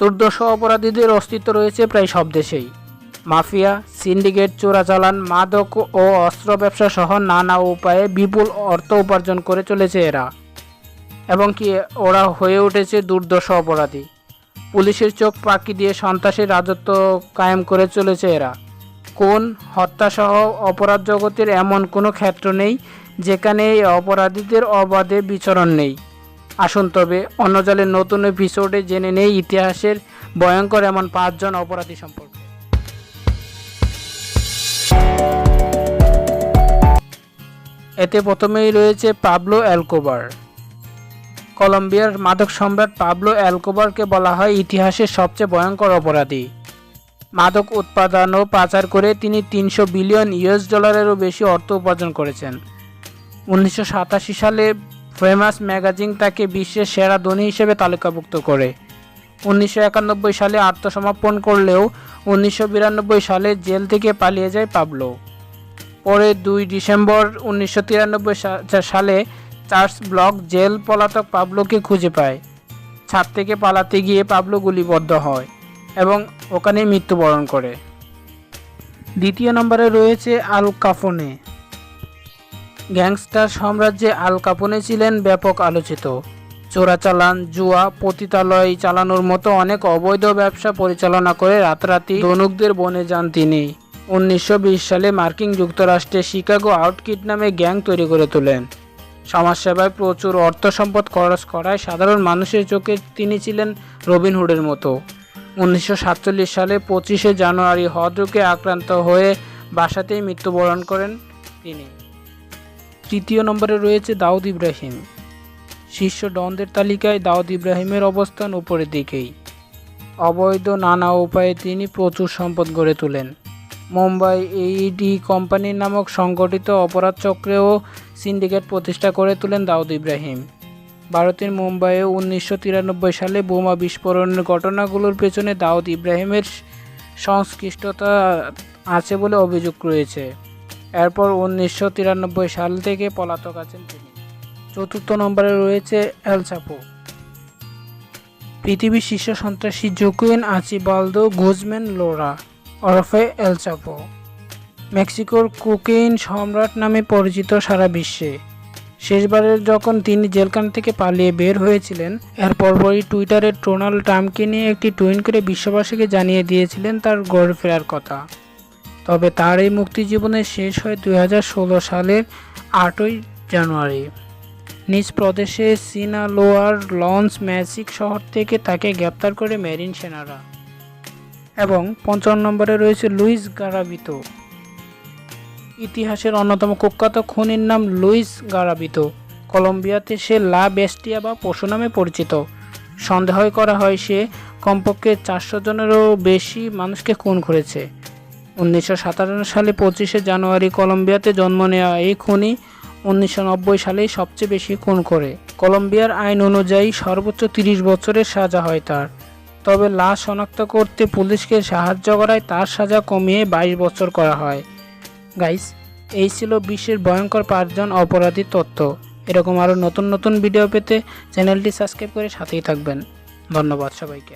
দুর্ধর্ষ অপরাধীদের অস্তিত্ব রয়েছে প্রায় সব দেশেই। মাফিয়া, সিন্ডিকেট, চোরাচালান, মাদক ও অস্ত্র ব্যবসা সহ নানা উপায়ে বিপুল অর্থ উপার্জন করে চলেছে এরা, এবং কি ওরা হয়ে উঠেছে দুর্ধর্ষ অপরাধী। পুলিশের চোখ ফাঁকি দিয়ে সন্ত্রাসী রাজত্ব কায়েম করে চলেছে এরা। খুন, হত্যাসহ অপরাধ জগতের এমন কোনো ক্ষেত্র নেই যেখানে এই অপরাধীদের অবাধে বিচরণ নেই। আসুন তবে অন্যজালের নতুন এপিসোডে জেনে নেই ইতিহাসের ভয়ঙ্কর এমন 5 জন অপরাধী সম্পর্কে। এতে প্রথমেই রয়েছে পাবলো এসকোবার। কলম্বিয়ার মাদক সম্রাট পাবলো এসকোবারকে বলা হয় ইতিহাসের সবচেয়ে ভয়ঙ্কর অপরাধী। মাদক উৎপাদন ও পাচার করে তিনি $300 বিলিয়ন বেশি অর্থ উপার্জন করেছেন। 1987 সালে ফেমাস ম্যাগাজিন তাকে বিশ্বের সেরা ধনী হিসেবে তালিকাভুক্ত করে। 1991 সালে আত্মসমর্পণ করলেও 1992 সালে জেল থেকে পালিয়ে যায় পাবলো। পরে 2 ডিসেম্বর 1993 সালে চার্চ ব্লক জেল পলাতক পাবলোকে খুঁজে পায়। ছাদ থেকে পালাতে গিয়ে পাবলো গুলিবদ্ধ হয় এবং ওখানেই মৃত্যুবরণ করে। দ্বিতীয় নম্বরে রয়েছে আল কাপোনে। গ্যাংস্টার সাম্রাজ্যে আল কাপোনে ছিলেন ব্যাপক আলোচিত। চোরাচালান, জুয়া, পতিতালয় চালানোর মতো অনেক অবৈধ ব্যবসা পরিচালনা করে রাতারাতি ধনুকদের বনে যান তিনি। 1920 সালে মার্কিন যুক্তরাষ্ট্রে শিকাগো আউটকিট নামে গ্যাং তৈরি করে তোলেন। সমাজসেবায় প্রচুর অর্থ সম্পদ খরচ করায় সাধারণ মানুষের চোখে তিনি ছিলেন রবিনহুডের মতো। 1947 সালে 25 জানুয়ারি হৃদরোগে আক্রান্ত হয়ে বাসাতেই মৃত্যুবরণ করেন তিনি। তৃতীয় নম্বরে রয়েছে দাউদ ইব্রাহিম। শীর্ষ ডনদের তালিকায় দাউদ ইব্রাহিমের অবস্থান উপরের দিকেই। অবৈধ নানা উপায়ে তিনি প্রচুর সম্পদ গড়ে তোলেন। মুম্বাই এইডি কোম্পানি নামক সংগঠিত অপরাধ চক্রেও সিন্ডিকেট প্রতিষ্ঠা করে তোলেন দাউদ ইব্রাহিম। ভারতের মুম্বাইয়ে 1993 সালে বোমা বিস্ফোরণের ঘটনাগুলোর পেছনে দাউদ ইব্রাহিমের সংশ্লিষ্টতা আছে বলে অভিযোগ রয়েছে। এরপর 1993 সাল থেকে পলাতক আছেন তিনি। চতুর্থ নম্বরে রয়েছে এল চাপো। পৃথিবীর শীর্ষ সন্ত্রাসী জোকুইন আর্চিবালদো গুজম্যান লোরা ওরফে এল চাপো মেক্সিকোর কোকেইন সম্রাট নামে পরিচিত সারা বিশ্বে। শেষবারের যখন তিনি জেলখানা থেকে পালিয়ে বের হয়েছিলেন, এর পরপরই টুইটারে ডোনাল্ড ট্রাম্পকে নিয়ে একটি টুইট করে বিশ্ববাসীকে জানিয়ে দিয়েছিলেন তার ঘরে ফেরার কথা। তবে তার এই মুক্তি জীবনে শেষ হয় 2016 সালের 8 জানুয়ারি। নিজ প্রদেশে সিনালোয়ার লন্স ম্যাজিক শহর থেকে তাকে গ্রেপ্তার করে মেরিন সেনারা। এবং 55 নম্বরে রয়েছে লুইস গারাবিতো। ইতিহাসের অন্যতম কুখ্যাত খুনির নাম লুইস গারাবিতো। কলম্বিয়াতে সে লা বেস্টিয়া বা পশু নামে পরিচিত। সন্দেহ করা হয় সে কমপক্ষে 400 জনেরও বেশি মানুষকে খুন করেছে। 1957 সালে 25 জানুয়ারি কলম্বিয়াতে জন্ম নেওয়া এই খুনি 1990 সালেই সবচেয়ে বেশি খুন করে। কলম্বিয়ার আইন অনুযায়ী সর্বোচ্চ 30 বছরের সাজা হয় তার। তবে লাশ শনাক্ত করতে পুলিশকে সাহায্য করায় তার সাজা কমিয়ে 22 বছর করা হয়। গাইস, এই ছিল বিশ্বের ভয়ঙ্কর 5 জন অপরাধী তথ্য। এরকম আরও নতুন নতুন ভিডিও পেতে চ্যানেলটি সাবস্ক্রাইব করে সাথেই থাকবেন। ধন্যবাদ সবাইকে।